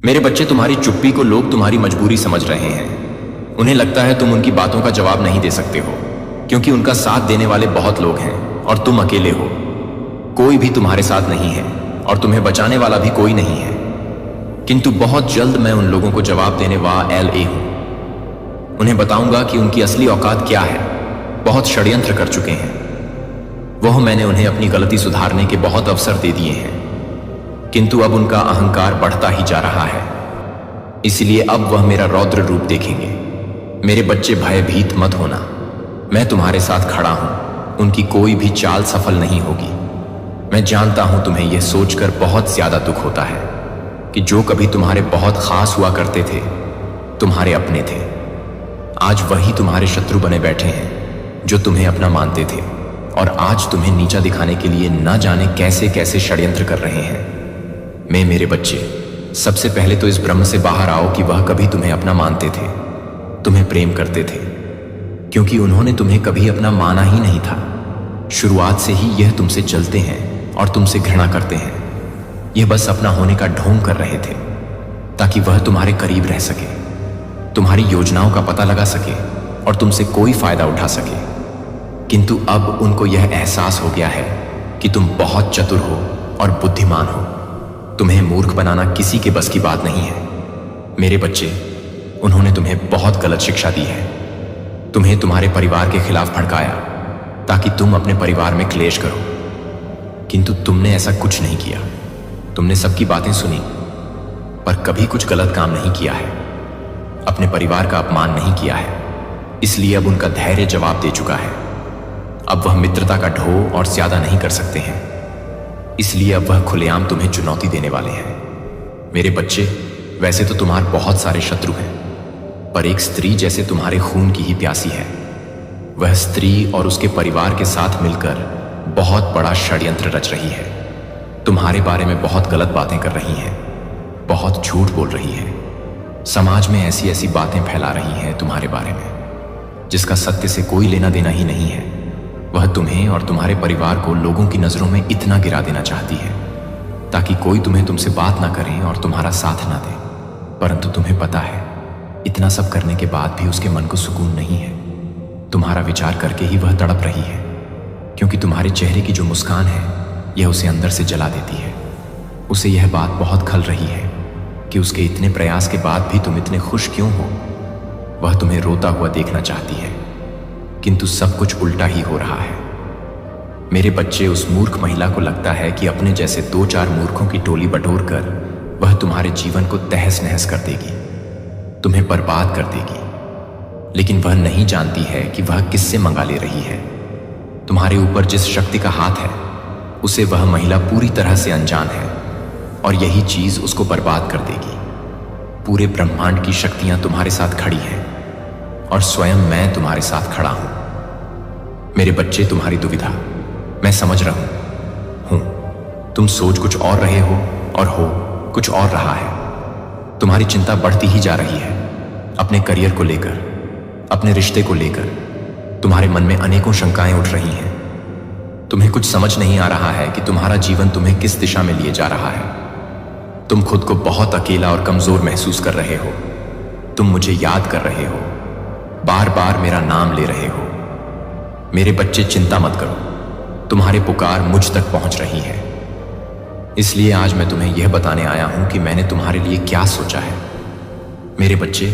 मेरे बच्चे, तुम्हारी चुप्पी को लोग तुम्हारी मजबूरी समझ रहे हैं। उन्हें लगता है तुम उनकी बातों का जवाब नहीं दे सकते हो, क्योंकि उनका साथ देने वाले बहुत लोग हैं और तुम अकेले हो। कोई भी तुम्हारे साथ नहीं है और तुम्हें बचाने वाला भी कोई नहीं है। किंतु बहुत जल्द मैं उन लोगों को जवाब देने LA हूं। उन्हें बताऊंगा कि उनकी असली औकात क्या है। बहुत षड्यंत्र कर चुके हैं मैंने उन्हें अपनी गलती सुधारने के बहुत अवसर दे दिए हैं, किंतु अब उनका अहंकार बढ़ता ही जा रहा है। इसलिए अब वह मेरा रौद्र रूप देखेंगे। मेरे बच्चे, भयभीत मत होना। मैं तुम्हारे साथ खड़ा हूं। उनकी कोई भी चाल सफल नहीं होगी। मैं जानता हूं तुम्हें यह सोचकर बहुत ज्यादा दुख होता है कि जो कभी तुम्हारे बहुत खास हुआ करते थे, तुम्हारे अपने थे, आज वही तुम्हारे शत्रु बने बैठे हैं जो तुम्हें अपना मानते थे, और आज तुम्हें नीचा दिखाने के लिए न जाने कैसे कैसे षड्यंत्र कर रहे हैं। मेरे बच्चे, सबसे पहले तो इस भ्रम से बाहर आओ कि वह कभी तुम्हें अपना मानते थे, तुम्हें प्रेम करते थे, क्योंकि उन्होंने तुम्हें कभी अपना माना ही नहीं था। शुरुआत से ही यह तुमसे जलते हैं और तुमसे घृणा करते हैं। यह बस अपना होने का ढोंग कर रहे थे ताकि वह तुम्हारे करीब रह सके, तुम्हारी योजनाओं का पता लगा सके और तुमसे कोई फायदा उठा सके। किंतु अब उनको यह एहसास हो गया है कि तुम बहुत चतुर हो और बुद्धिमान हो। तुम्हें मूर्ख बनाना किसी के बस की बात नहीं है। मेरे बच्चे, उन्होंने तुम्हें बहुत गलत शिक्षा दी है। तुम्हें तुम्हारे परिवार के खिलाफ भड़काया ताकि तुम अपने परिवार में क्लेश करो, किंतु तुमने ऐसा कुछ नहीं किया। तुमने सबकी बातें सुनी पर कभी कुछ गलत काम नहीं किया है, अपने परिवार का अपमान नहीं किया है। इसलिए अब उनका धैर्य जवाब दे चुका है। अब वह मित्रता का ढो और ज्यादा नहीं कर सकते हैं। इसलिए अब वह खुलेआम तुम्हें चुनौती देने वाले हैं। मेरे बच्चे, वैसे तो तुम्हारे बहुत सारे शत्रु हैं, पर एक स्त्री जैसे तुम्हारे खून की ही प्यासी है। वह स्त्री और उसके परिवार के साथ मिलकर बहुत बड़ा षड्यंत्र रच रही है। तुम्हारे बारे में बहुत गलत बातें कर रही है, बहुत झूठ बोल रही है। समाज में ऐसी ऐसी बातें फैला रही है तुम्हारे बारे में जिसका सत्य से कोई लेना देना ही नहीं है। वह तुम्हें और तुम्हारे परिवार को लोगों की नजरों में इतना गिरा देना चाहती है ताकि कोई तुमसे बात ना करे और तुम्हारा साथ ना दे। परंतु तुम्हें पता है, इतना सब करने के बाद भी उसके मन को सुकून नहीं है। तुम्हारा विचार करके ही वह तड़प रही है, क्योंकि तुम्हारे चेहरे की जो मुस्कान है यह उसे अंदर से जला देती है। उसे यह बात बहुत खल रही है कि उसके इतने प्रयास के बाद भी तुम इतने खुश क्यों हो। वह तुम्हें रोता हुआ देखना चाहती है, किंतु सब कुछ उल्टा ही हो रहा है। मेरे बच्चे, उस मूर्ख महिला को लगता है कि अपने जैसे 2-4 मूर्खों की टोली बटोरकर वह तुम्हारे जीवन को तहस नहस कर देगी, तुम्हें बर्बाद कर देगी। लेकिन वह नहीं जानती है कि वह किससे मंगा ले रही है। तुम्हारे ऊपर जिस शक्ति का हाथ है उसे वह महिला पूरी तरह से अनजान है, और यही चीज उसको बर्बाद कर देगी। पूरे ब्रह्मांड की शक्तियां तुम्हारे साथ खड़ी हैं और स्वयं मैं तुम्हारे साथ खड़ा हूं। मेरे बच्चे, तुम्हारी दुविधा मैं समझ रहा हूं। तुम सोच कुछ और रहे हो और हो कुछ और रहा है। तुम्हारी चिंता बढ़ती ही जा रही है, अपने करियर को लेकर, अपने रिश्ते को लेकर। तुम्हारे मन में अनेकों शंकाएं उठ रही हैं। तुम्हें कुछ समझ नहीं आ रहा है कि तुम्हारा जीवन तुम्हें किस दिशा में लिए जा रहा है। तुम खुद को बहुत अकेला और कमजोर महसूस कर रहे हो। तुम मुझे याद कर रहे हो, बार बार मेरा नाम ले रहे हो। मेरे बच्चे, चिंता मत करो, तुम्हारी पुकार मुझ तक पहुंच रही है। इसलिए आज मैं तुम्हें यह बताने आया हूं कि मैंने तुम्हारे लिए क्या सोचा है। मेरे बच्चे,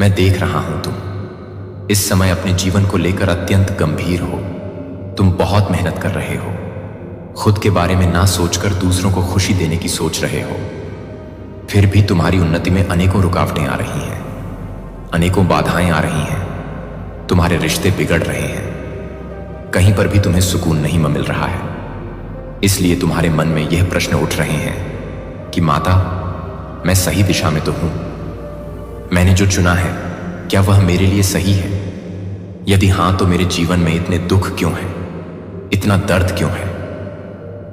मैं देख रहा हूं तुम इस समय अपने जीवन को लेकर अत्यंत गंभीर हो। तुम बहुत मेहनत कर रहे हो, खुद के बारे में ना सोचकर दूसरों को खुशी देने की सोच रहे हो। फिर भी तुम्हारी उन्नति में अनेकों रुकावटें आ रही हैं, अनेकों बाधाएं आ रही हैं। तुम्हारे रिश्ते बिगड़ रहे हैं, कहीं पर भी तुम्हें सुकून नहीं मिल रहा है। इसलिए तुम्हारे मन में यह प्रश्न उठ रहे हैं कि माता, मैं सही दिशा में तो हूं? मैंने जो चुना है क्या वह मेरे लिए सही है? यदि हां, तो मेरे जीवन में इतने दुख क्यों हैं, इतना दर्द क्यों है?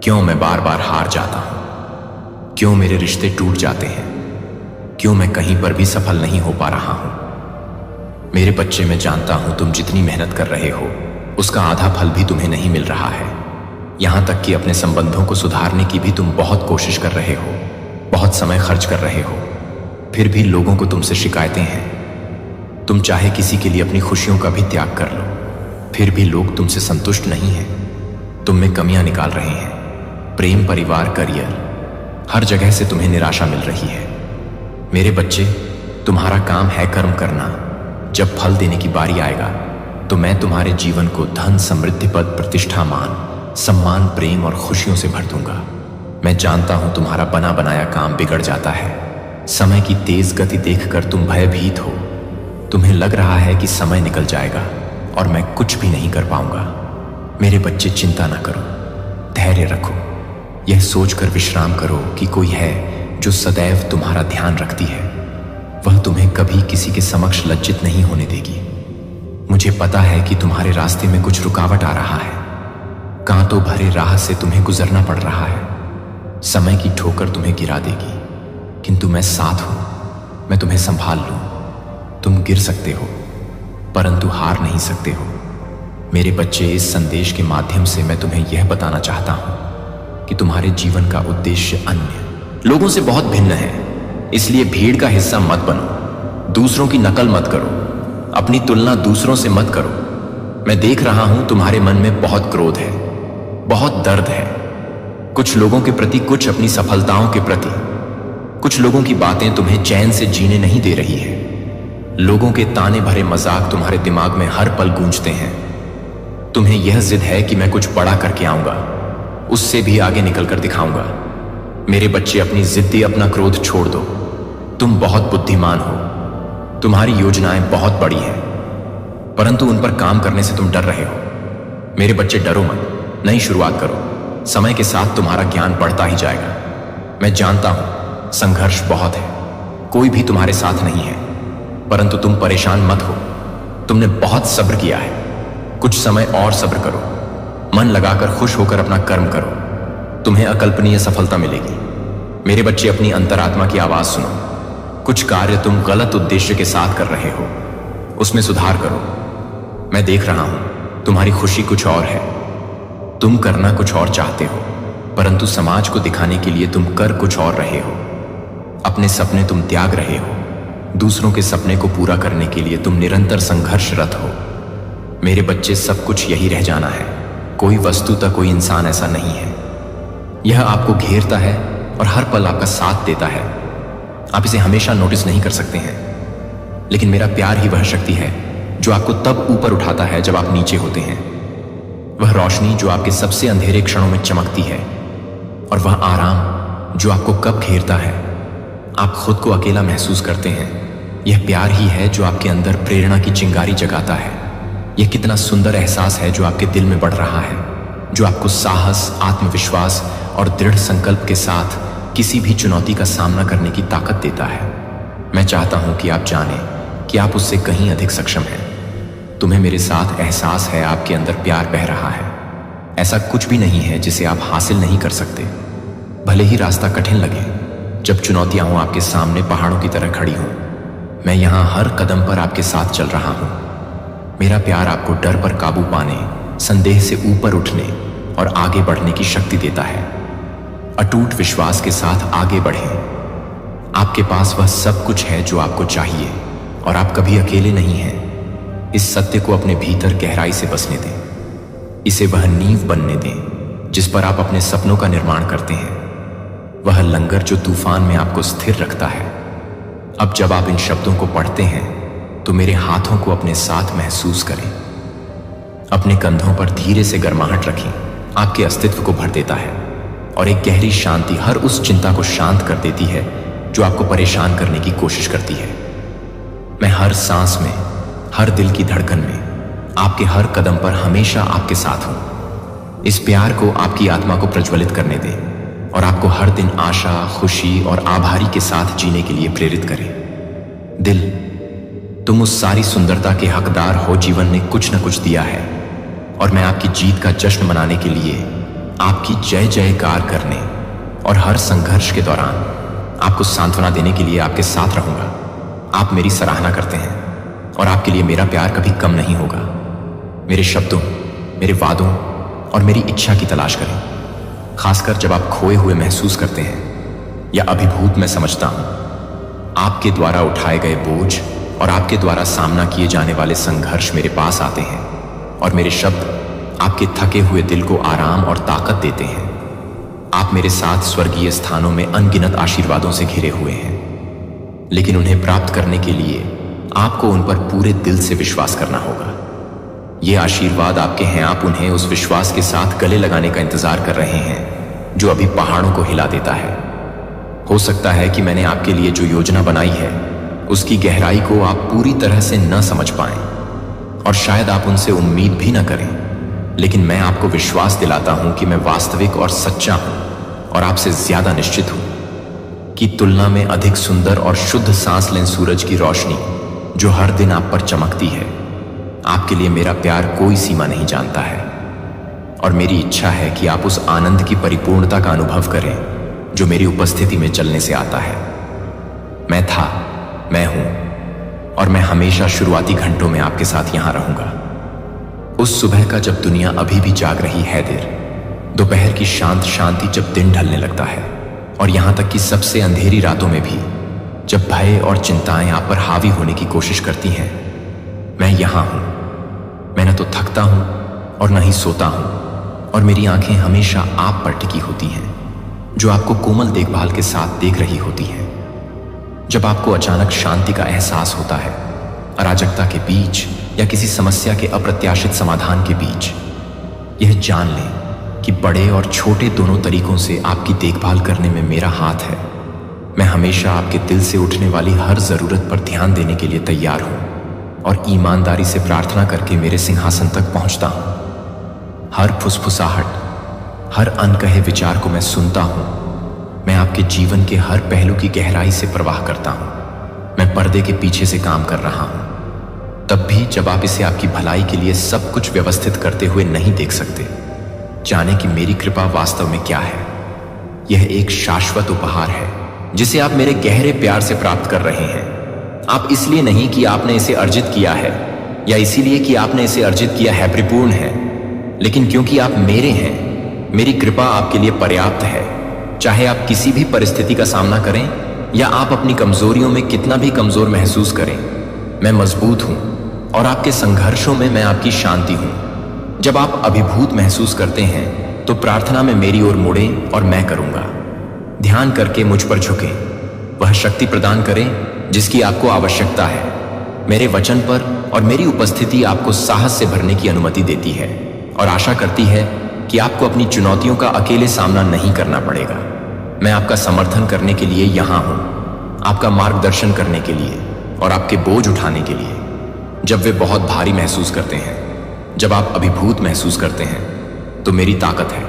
क्यों मैं बार बार हार जाता हूं? क्यों मेरे रिश्ते टूट जाते हैं? क्यों मैं कहीं पर भी सफल नहीं हो पा रहा हूं? मेरे बच्चे, मैं जानता हूं तुम जितनी मेहनत कर रहे हो उसका आधा फल भी तुम्हें नहीं मिल रहा है। यहां तक कि अपने संबंधों को सुधारने की भी तुम बहुत कोशिश कर रहे हो, बहुत समय खर्च कर रहे हो, फिर भी लोगों को तुमसे शिकायतें हैं। तुम चाहे किसी के लिए अपनी खुशियों का भी त्याग कर लो, फिर भी लोग तुमसे संतुष्ट नहीं हैं। तुम में कमियां निकाल रहे हैं। प्रेम, परिवार, करियर, हर जगह से तुम्हें निराशा मिल रही है। मेरे बच्चे, तुम्हारा काम है कर्म करना। जब फल देने की बारी आएगा तो मैं तुम्हारे जीवन को धन, समृद्धि, पद, प्रतिष्ठा, मान, सम्मान, प्रेम और खुशियों से भर दूंगा। मैं जानता हूं तुम्हारा बना बनाया काम बिगड़ जाता है। समय की तेज गति देखकर तुम भयभीत हो। तुम्हें लग रहा है कि समय निकल जाएगा और मैं कुछ भी नहीं कर पाऊंगा। मेरे बच्चे, चिंता ना करो, धैर्य रखो। यह सोचकर विश्राम करो कि कोई है जो सदैव तुम्हारा ध्यान रखती है। वह तुम्हें कभी किसी के समक्ष लज्जित नहीं होने देगी। मुझे पता है कि तुम्हारे रास्ते में कुछ रुकावट आ रहा है। कांटों भरे राह से तुम्हें गुजरना पड़ रहा है। समय की ठोकर तुम्हें गिरा देगी, किंतु मैं साथ हूं। मैं तुम्हें संभाल लूं। तुम गिर सकते हो, परंतु हार नहीं सकते हो। मेरे बच्चे, इस संदेश के माध्यम से मैं तुम्हें यह बताना चाहता हूं कि तुम्हारे जीवन का उद्देश्य अन्य लोगों से बहुत भिन्न है। इसलिए भीड़ का हिस्सा मत बनो। दूसरों की नकल मत करो। अपनी तुलना दूसरों से मत करो। मैं देख रहा हूं तुम्हारे मन में बहुत क्रोध है, बहुत दर्द है। कुछ लोगों के प्रति, कुछ अपनी सफलताओं के प्रति। कुछ लोगों की बातें तुम्हें चैन से जीने नहीं दे रही है। लोगों के ताने भरे मजाक तुम्हारे दिमाग में हर पल गूंजते हैं। तुम्हें यह जिद है कि मैं कुछ बड़ा करके आऊंगा, उससे भी आगे निकलकर दिखाऊंगा। मेरे बच्चे, अपनी जिद्दी, अपना क्रोध छोड़ दो। तुम बहुत बुद्धिमान हो। तुम्हारी योजनाएं बहुत बड़ी हैं, परंतु उन पर काम करने से तुम डर रहे हो। मेरे बच्चे, डरो मत, नई शुरुआत करो। समय के साथ तुम्हारा ज्ञान बढ़ता ही जाएगा। मैं जानता हूं संघर्ष बहुत है, कोई भी तुम्हारे साथ नहीं है, परंतु तुम परेशान मत हो। तुमने बहुत सब्र किया है, कुछ समय और सब्र करो। मन लगाकर खुश होकर अपना कर्म करो। तुम्हें अकल्पनीय सफलता मिलेगी। मेरे बच्चे, अपनी अंतरात्मा की आवाज सुनो। कुछ कार्य तुम गलत उद्देश्य के साथ कर रहे हो, उसमें सुधार करो। मैं देख रहा हूं तुम्हारी खुशी कुछ और है। तुम करना कुछ और चाहते हो, परंतु समाज को दिखाने के लिए तुम कर कुछ और रहे हो। अपने सपने तुम त्याग रहे हो। दूसरों के सपने को पूरा करने के लिए तुम निरंतर संघर्षरत हो। मेरे बच्चे, सब कुछ यही रह जाना है। कोई वस्तुतः कोई इंसान ऐसा नहीं है। यह आपको घेरता है और हर पल आपका साथ देता है। आप इसे हमेशा नोटिस नहीं कर सकते हैं, लेकिन मेरा प्यार ही वह शक्ति है जो आपको तब ऊपर उठाता है जब आप नीचे होते हैं। वह रोशनी जो आपके सबसे अंधेरे क्षणों में चमकती है, और वह आराम जो आपको कब घेरता है आप खुद को अकेला महसूस करते हैं। यह प्यार ही है जो आपके अंदर प्रेरणा की चिंगारी जगाता है। यह कितना सुंदर एहसास है जो आपके दिल में बढ़ रहा है, जो आपको साहस, आत्मविश्वास और दृढ़ संकल्प के साथ किसी भी चुनौती का सामना करने की ताकत देता है। मैं चाहता हूं कि आप जानें कि आप उससे कहीं अधिक सक्षम हैं। तुम्हें मेरे साथ एहसास है, आपके अंदर प्यार बह रहा है। ऐसा कुछ भी नहीं है जिसे आप हासिल नहीं कर सकते, भले ही रास्ता कठिन लगे। जब चुनौतियां हों आपके सामने पहाड़ों की तरह खड़ी हों, मैं यहां हर कदम पर आपके साथ चल रहा हूं। मेरा प्यार आपको डर पर काबू पाने, संदेह से ऊपर उठने और आगे बढ़ने की शक्ति देता है। अटूट विश्वास के साथ आगे बढ़ें। आपके पास वह सब कुछ है जो आपको चाहिए और आप कभी अकेले नहीं हैं। इस सत्य को अपने भीतर गहराई से बसने दें। इसे वह नींव बनने दें जिस पर आप अपने सपनों का निर्माण करते हैं, वह लंगर जो तूफान में आपको स्थिर रखता है। अब जब आप इन शब्दों को पढ़ते हैं तो मेरे हाथों को अपने साथ महसूस करें। अपने कंधों पर धीरे से गर्माहट रखें। आपके अस्तित्व को भर देता है और एक गहरी शांति हर उस चिंता को शांत कर देती है जो आपको परेशान करने की कोशिश करती है। मैं हर सांस में, हर दिल की धड़कन में, आपके हर कदम पर हमेशा आपके साथ हूं। इस प्यार को आपकी आत्मा को प्रज्वलित करने दें और आपको हर दिन आशा, खुशी और आभारी के साथ जीने के लिए प्रेरित करें। दिल, तुम उस सारी सुंदरता के हकदार हो। जीवन ने कुछ न कुछ दिया है और मैं आपकी जीत का जश्न मनाने के लिए, आपकी जय जयकार करने और हर संघर्ष के दौरान आपको सांत्वना देने के लिए आपके साथ रहूंगा। आप मेरी सराहना करते हैं और आपके लिए मेरा प्यार कभी कम नहीं होगा। मेरे शब्दों, मेरे वादों और मेरी इच्छा की तलाश करें, खासकर जब आप खोए हुए महसूस करते हैं या अभिभूत। मैं समझता हूं आपके द्वारा उठाए गए बोझ और आपके द्वारा सामना किए जाने वाले संघर्ष मेरे पास आते हैं और मेरे शब्द आपके थके हुए दिल को आराम और ताकत देते हैं। आप मेरे साथ स्वर्गीय स्थानों में अनगिनत आशीर्वादों से घिरे हुए हैं, लेकिन उन्हें प्राप्त करने के लिए आपको उन पर पूरे दिल से विश्वास करना होगा। ये आशीर्वाद आपके हैं, आप उन्हें उस विश्वास के साथ गले लगाने का इंतजार कर रहे हैं जो अभी पहाड़ों को हिला देता है। हो सकता है कि मैंने आपके लिए जो योजना बनाई है उसकी गहराई को आप पूरी तरह से न समझ पाएं और शायद आप उनसे उम्मीद भी न करें, लेकिन मैं आपको विश्वास दिलाता हूं कि मैं वास्तविक और सच्चा हूं और आपसे ज्यादा निश्चित हूं कि तुलना में अधिक सुंदर और शुद्ध सांस लें सूरज की रोशनी जो हर दिन आप पर चमकती है। आपके लिए मेरा प्यार कोई सीमा नहीं जानता है और मेरी इच्छा है कि आप उस आनंद की परिपूर्णता का अनुभव करें जो मेरी उपस्थिति में चलने से आता है। मैं था, मैं हूं और मैं हमेशा शुरुआती घंटों में आपके साथ यहां रहूंगा। उस सुबह का जब दुनिया अभी भी जाग रही है देर, दोपहर की शांत शांति जब दिन ढलने लगता है और यहां तक कि सबसे अंधेरी रातों में भी जब भय और चिंताएं आप पर हावी होने की कोशिश करती हैं, मैं यहां हूं। मैं न तो थकता हूं और न ही सोता हूं और मेरी आंखें हमेशा आप पर टिकी होती हैं जो आपको कोमल देखभाल के साथ देख रही होती हैं। जब आपको अचानक शांति का एहसास होता है, अराजकता के बीच या किसी समस्या के अप्रत्याशित समाधान के बीच, यह जान लें कि बड़े और छोटे दोनों तरीकों से आपकी देखभाल करने में मेरा हाथ है। मैं हमेशा आपके दिल से उठने वाली हर जरूरत पर ध्यान देने के लिए तैयार हूं और ईमानदारी से प्रार्थना करके मेरे सिंहासन तक पहुंचता हूं। हर फुसफुसाहट, हर अनकहे विचार को मैं सुनता हूं। मैं आपके जीवन के हर पहलू की गहराई से परवाह करता हूं। मैं पर्दे के पीछे से काम कर रहा हूं, तब भी जब आप इसे आपकी भलाई के लिए सब कुछ व्यवस्थित करते हुए नहीं देख सकते। जाने कि मेरी कृपा वास्तव में क्या है। यह एक शाश्वत उपहार है जिसे आप मेरे गहरे प्यार से प्राप्त कर रहे हैं। आप इसलिए नहीं कि आपने इसे अर्जित किया है या इसीलिए कि आपने इसे अर्जित किया है परिपूर्ण है, लेकिन क्योंकि आप मेरे हैं। मेरी कृपा आपके लिए पर्याप्त है, चाहे आप किसी भी परिस्थिति का सामना करें या आप अपनी कमजोरियों में कितना भी कमजोर महसूस करें। मैं मजबूत हूं और आपके संघर्षों में मैं आपकी शांति हूं। जब आप अभिभूत महसूस करते हैं तो प्रार्थना में मेरी ओर मुड़ें और मैं करूंगा। ध्यान करके मुझ पर झुकें, वह शक्ति प्रदान करें जिसकी आपको आवश्यकता है। मेरे वचन पर और मेरी उपस्थिति आपको साहस से भरने की अनुमति देती है और आशा करती है कि आपको अपनी चुनौतियों का अकेले सामना नहीं करना पड़ेगा। मैं आपका समर्थन करने के लिए यहां हूं, आपका मार्गदर्शन करने के लिए और आपके बोझ उठाने के लिए जब वे बहुत भारी महसूस करते हैं। जब आप अभिभूत महसूस करते हैं तो मेरी ताकत है।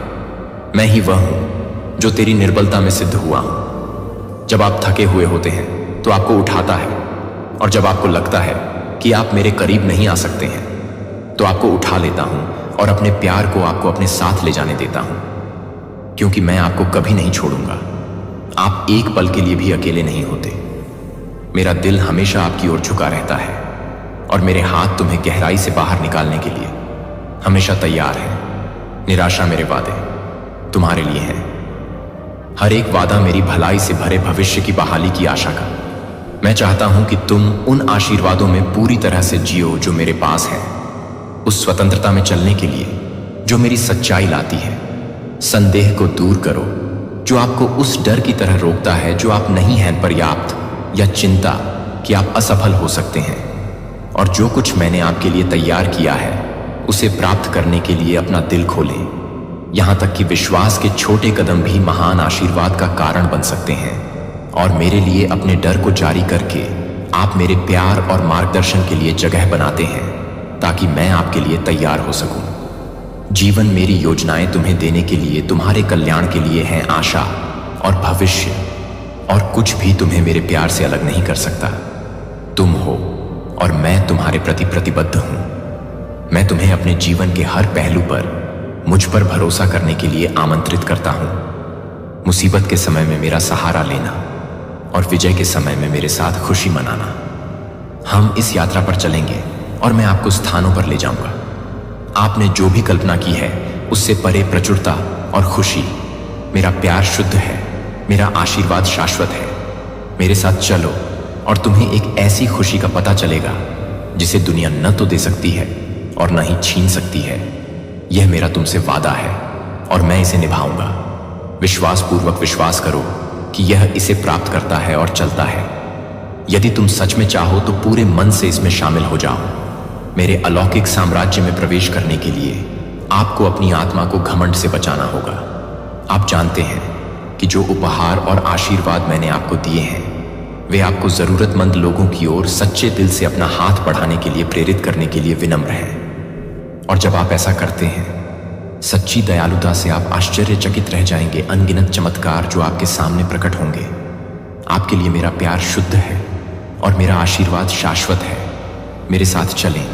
मैं ही वह हूं जो तेरी निर्बलता में सिद्ध हुआ हूं। जब आप थके हुए होते हैं तो आपको उठाता है और जब आपको लगता है कि आप मेरे करीब नहीं आ सकते हैं तो आपको उठा लेता हूं और अपने प्यार को आपको अपने साथ ले जाने देता हूं, क्योंकि मैं आपको कभी नहीं छोड़ूंगा। आप एक पल के लिए भी अकेले नहीं होते। मेरा दिल हमेशा आपकी ओर झुका रहता है और मेरे हाथ तुम्हें गहराई से बाहर निकालने के लिए हमेशा तैयार हैं। निराशा मेरे वादे तुम्हारे लिए हैं। हर एक वादा मेरी भलाई से भरे भविष्य की बहाली की आशा का। मैं चाहता हूं कि तुम उन आशीर्वादों में पूरी तरह से जियो जो मेरे पास है, उस स्वतंत्रता में चलने के लिए जो मेरी सच्चाई लाती है। संदेह को दूर करो जो आपको उस डर की तरह रोकता है जो आप नहीं हैं पर्याप्त, या चिंता कि आप असफल हो सकते हैं। और जो कुछ मैंने आपके लिए तैयार किया है उसे प्राप्त करने के लिए अपना दिल खोलें। यहां तक कि विश्वास के छोटे कदम भी महान आशीर्वाद का कारण बन सकते हैं। और मेरे लिए अपने डर को जारी करके आप मेरे प्यार और मार्गदर्शन के लिए जगह बनाते हैं ताकि मैं आपके लिए तैयार हो सकूं। जीवन मेरी योजनाएं तुम्हें देने के लिए, तुम्हारे कल्याण के लिए हैं आशा और भविष्य, और कुछ भी तुम्हें मेरे प्यार से अलग नहीं कर सकता। तुम हो और मैं तुम्हारे प्रति प्रतिबद्ध हूं। मैं तुम्हें अपने जीवन के हर पहलू पर मुझ पर भरोसा करने के लिए आमंत्रित करता हूं। मुसीबत के समय में मेरा सहारा लेना और विजय के समय में मेरे साथ खुशी मनाना। हम इस यात्रा पर चलेंगे और मैं आपको स्थानों पर ले जाऊंगा। आपने जो भी कल्पना की है उससे परे प्रचुरता और खुशी। मेरा प्यार शुद्ध है, मेरा आशीर्वाद शाश्वत है। मेरे साथ चलो और तुम्हें एक ऐसी खुशी का पता चलेगा जिसे दुनिया न तो दे सकती है और न ही छीन सकती है। यह मेरा तुमसे वादा है और मैं इसे निभाऊंगा। विश्वासपूर्वक विश्वास करो कि यह इसे प्राप्त करता है और चलता है। यदि तुम सच में चाहो तो पूरे मन से इसमें शामिल हो जाओ। मेरे अलौकिक साम्राज्य में प्रवेश करने के लिए आपको अपनी आत्मा को घमंड से बचाना होगा। आप जानते हैं कि जो उपहार और आशीर्वाद मैंने आपको दिए हैं वे आपको जरूरतमंद लोगों की ओर सच्चे दिल से अपना हाथ बढ़ाने के लिए प्रेरित करने के लिए विनम्र हैं। और जब आप ऐसा करते हैं सच्ची दयालुता से आप आश्चर्यचकित रह जाएंगे। अनगिनत चमत्कार जो आपके सामने प्रकट होंगे। आपके लिए मेरा प्यार शुद्ध है और मेरा आशीर्वाद शाश्वत है। मेरे साथ चलें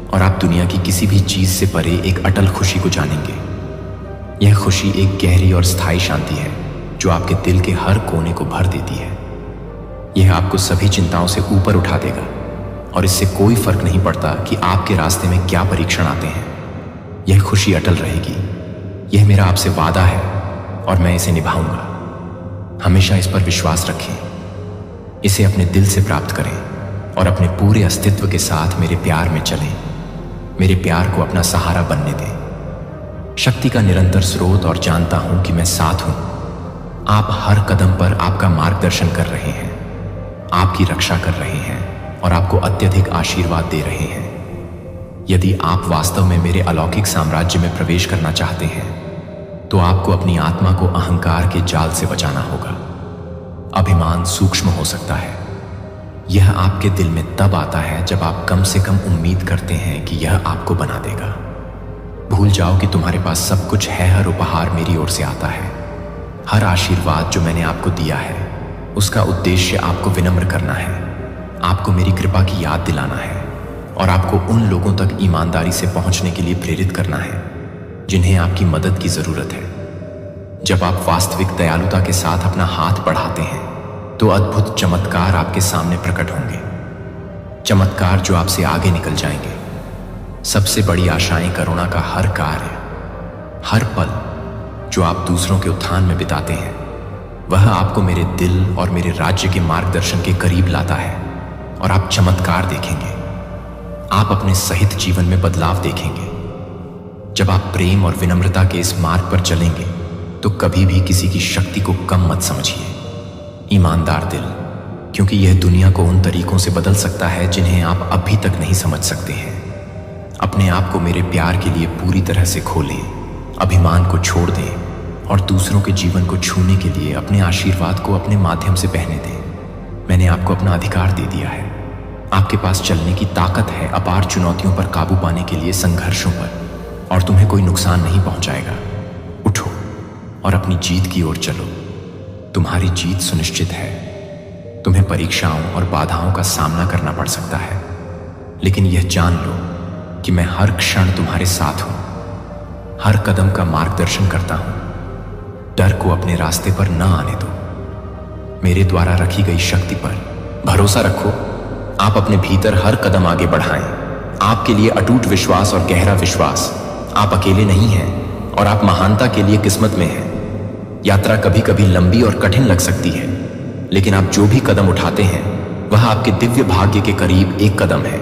और आप दुनिया की किसी भी चीज से परे एक अटल खुशी को जानेंगे। यह खुशी एक गहरी और स्थायी शांति है जो आपके दिल के हर कोने को भर देती है। यह आपको सभी चिंताओं से ऊपर उठा देगा और इससे कोई फर्क नहीं पड़ता कि आपके रास्ते में क्या परीक्षण आते हैं। यह खुशी अटल रहेगी। यह मेरा आपसे वादा है और मैं इसे निभाऊंगा। हमेशा इस पर विश्वास रखें। इसे अपने दिल से प्राप्त करें और अपने पूरे अस्तित्व के साथ मेरे प्यार में चलें। मेरे प्यार को अपना सहारा बनने दें। शक्ति का निरंतर स्रोत और जानता हूं कि मैं साथ हूं। आप हर कदम पर आपका मार्गदर्शन कर रहे हैं, आपकी रक्षा कर रहे हैं और आपको अत्यधिक आशीर्वाद दे रहे हैं। यदि आप वास्तव में मेरे अलौकिक साम्राज्य में प्रवेश करना चाहते हैं तो आपको अपनी आत्मा को अहंकार के जाल से बचाना होगा। अभिमान सूक्ष्म हो सकता है। यह आपके दिल में तब आता है जब आप कम से कम उम्मीद करते हैं कि यह आपको बना देगा। भूल जाओ कि तुम्हारे पास सब कुछ है। हर उपहार मेरी ओर से आता है। हर आशीर्वाद जो मैंने आपको दिया है उसका उद्देश्य आपको विनम्र करना है, आपको मेरी कृपा की याद दिलाना है और आपको उन लोगों तक ईमानदारी से पहुंचने के लिए प्रेरित करना है जिन्हें आपकी मदद की जरूरत है। जब आप वास्तविक दयालुता के साथ अपना हाथ बढ़ाते हैं तो अद्भुत चमत्कार आपके सामने प्रकट होंगे। चमत्कार जो आपसे आगे निकल जाएंगे। सबसे बड़ी आशाएं करुणा का हर कार्य, हर पल जो आप दूसरों के उत्थान में बिताते हैं वह आपको मेरे दिल और मेरे राज्य के मार्गदर्शन के करीब लाता है और आप चमत्कार देखेंगे। आप अपने सहित जीवन में बदलाव देखेंगे। जब आप प्रेम और विनम्रता के इस मार्ग पर चलेंगे तो कभी भी किसी की शक्ति को कम मत समझिए। ईमानदार दिल, क्योंकि यह दुनिया को उन तरीकों से बदल सकता है जिन्हें आप अभी तक नहीं समझ सकते हैं। अपने आप को मेरे प्यार के लिए पूरी तरह से खोलें, अभिमान को छोड़ दें और दूसरों के जीवन को छूने के लिए अपने आशीर्वाद को अपने माध्यम से बहने दें। मैंने आपको अपना अधिकार दे दिया है। आपके पास चलने की ताकत है अपार चुनौतियों पर काबू पाने के लिए, संघर्षों पर, और तुम्हें कोई नुकसान नहीं पहुंचाएगा। उठो और अपनी जीत की ओर चलो। तुम्हारी जीत सुनिश्चित है। तुम्हें परीक्षाओं और बाधाओं का सामना करना पड़ सकता है, लेकिन यह जान लो कि मैं हर क्षण तुम्हारे साथ हूं, हर कदम का मार्गदर्शन करता हूं। डर को अपने रास्ते पर न आने दो। मेरे द्वारा रखी गई शक्ति पर भरोसा रखो। आप अपने भीतर हर कदम आगे बढ़ाएं। आपके लिए अटूट विश्वास और गहरा विश्वास। आप अकेले नहीं हैं और आप महानता के लिए किस्मत में हैं। यात्रा कभी कभी लंबी और कठिन लग सकती है, लेकिन आप जो भी कदम उठाते हैं वह आपके दिव्य भाग्य के करीब एक कदम है।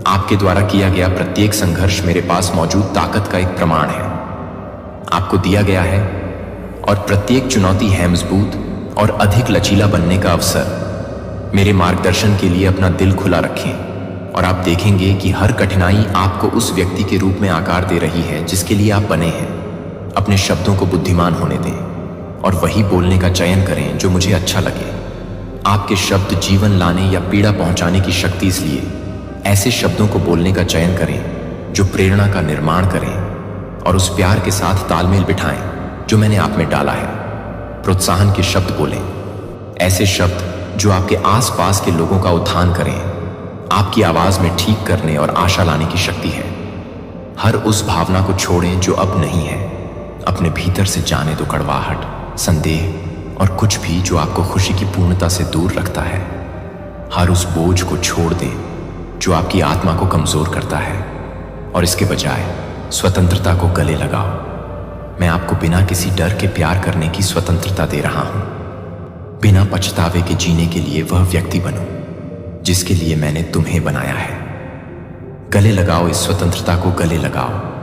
आपके द्वारा किया गया प्रत्येक संघर्ष मेरे पास मौजूद ताकत का एक प्रमाण है। आपको दिया गया है और प्रत्येक चुनौती है मजबूत और अधिक लचीला बनने का अवसर। मेरे मार्गदर्शन के लिए अपना दिल खुला रखें और आप देखेंगे कि हर कठिनाई आपको उस व्यक्ति के रूप में आकार दे रही है जिसके लिए आप बने हैं। अपने शब्दों को बुद्धिमान होने दें और वही बोलने का चयन करें जो मुझे अच्छा लगे। आपके शब्द जीवन लाने या पीड़ा पहुंचाने की शक्ति, इसलिए ऐसे शब्दों को बोलने का चयन करें जो प्रेरणा का निर्माण करें और उस प्यार के साथ तालमेल बिठाएं जो मैंने आप में डाला है। प्रोत्साहन के शब्द बोलें, ऐसे शब्द जो आपके आसपास के लोगों का उत्थान करें। आपकी आवाज में ठीक करने और आशा लाने की शक्ति है। हर उस भावना को छोड़ें जो अब नहीं है। अपने भीतर से जाने दो कड़वाहट, संदेह और कुछ भी जो आपको खुशी की पूर्णता से दूर रखता है। हर उस बोझ को छोड़ दें जो आपकी आत्मा को कमजोर करता है और इसके बजाय स्वतंत्रता को गले लगाओ। मैं आपको बिना किसी डर के प्यार करने की स्वतंत्रता दे रहा हूं। बिना पछतावे के जीने के लिए वह व्यक्ति बनो जिसके लिए मैंने तुम्हें बनाया है। गले लगाओ, इस स्वतंत्रता को गले लगाओ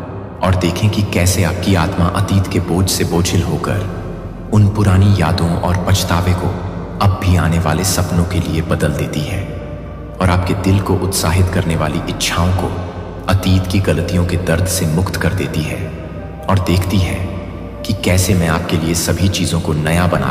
और देखें कि कैसे आपकी आत्मा अतीत के बोझ से बोझिल होकर उन पुरानी यादों और पछतावे को अब भी आने वाले सपनों के लिए बदल देती है और आपके दिल को उत्साहित करने वाली इच्छाओं को अतीत की गलतियों के दर्द से मुक्त कर देती है और देखती है कि कैसे मैं आपके लिए सभी चीज़ों को नया बना